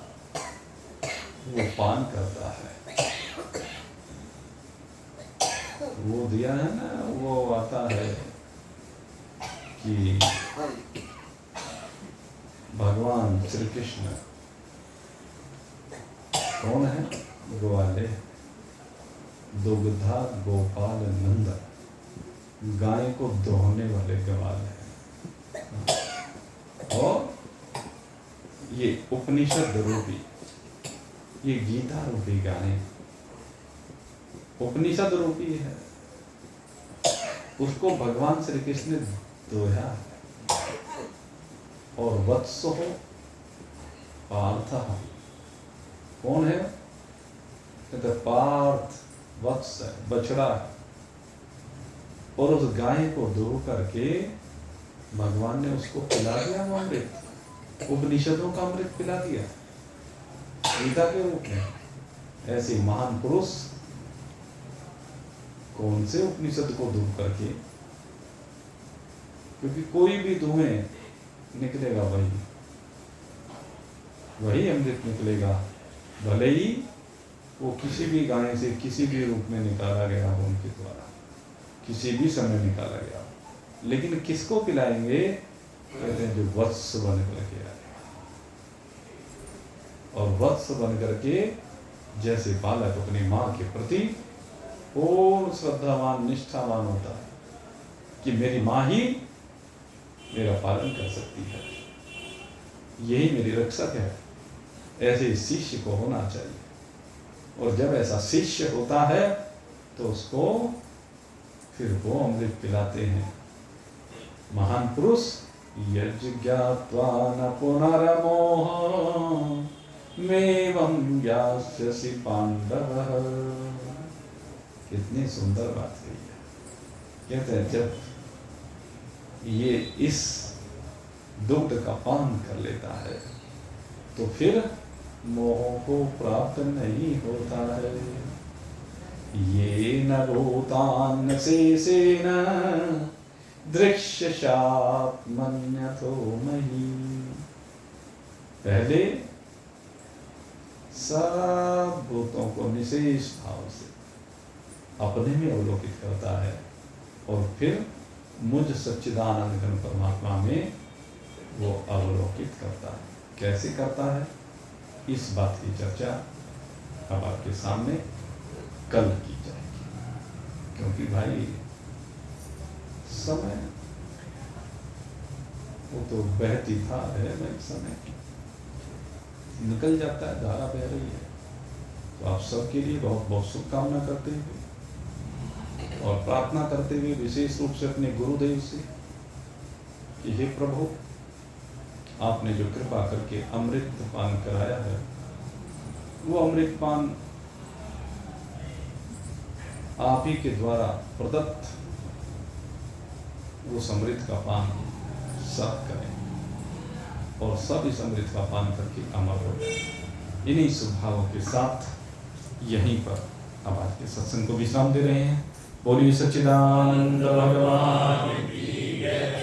वो पान करता है, वो दिया है ना, वो आता है कि भगवान श्री कृष्ण कौन है? ग्वाले, दुग्धा गोपाल नंदन, गाय को दोहने वाले ग्वाल है। और ये उपनिषद रूपी, ये गीता रूपी गाय उपनिषद रूपी है, उसको भगवान श्री कृष्ण ने दोहा है। और वत्सो पार्थ, कौन है? कहते पार्थ वत्स है, बछड़ा है। और उस गाय को दो करके भगवान ने उसको पिला दिया वो अमृत, उपनिषदों का अमृत पिला दिया गीता के रूप में। ऐसे महान पुरुष कौन से उपनिषद को दूर करके, क्योंकि कोई भी धुएं निकलेगा वही अमृत निकलेगा, भले ही वो किसी भी गाय से किसी भी रूप में निकाला गया हो, उनके द्वारा किसी भी समय निकाला गया, लेकिन किसको पिलाएंगे? कहते हैं जो वत्स बन करके आएगा। और वत्स बन करके जैसे बालक अपनी माँ के प्रति पूर्ण श्रद्धावान निष्ठावान होता है कि मेरी माँ ही मेरा पालन कर सकती है, यही मेरी रक्षक है, ऐसे शिष्य को होना चाहिए। और जब ऐसा शिष्य होता है तो उसको फिर वो अमृत पिलाते हैं महान पुरुष। यज्ञात्वा न पुनरमोह मेवं यास्यसि पांडव। कितनी सुंदर बात है ये। कहते हैं जब ये इस दुग्ध का पान कर लेता है तो फिर मोह को प्राप्त नहीं होता है। ये न भूतान शेषेण दृश्यशात्मन्यथो मही। पहले सब भूतों को निशेष भाव से अपने में अवलोकित करता है और फिर मुझ सच्चिदानंद घन परमात्मा में वो अवलोकित करता है। कैसे करता है, इस बात की चर्चा अब आपके सामने कल की जाएगी, क्योंकि भाई समय वो तो बहती था है भाई, समय निकल जाता है, धारा बह रही है। तो आप सबके लिए बहुत बहुत शुभकामना करते हुए और प्रार्थना करते हुए विशेष रूप से अपने गुरुदेव से कि हे प्रभु, आपने जो कृपा करके अमृत पान कराया है, वो अमृत पान आप ही के द्वारा प्रदत्त वो अमृत का पान सब करें और सब इस अमृत का पान करके अमर हो जाए। इन्हीं स्वभावों के साथ यहीं पर अब आज के सत्संग को विश्राम दे रहे हैं। बोलिए सच्चिदानंद भगवान की जय।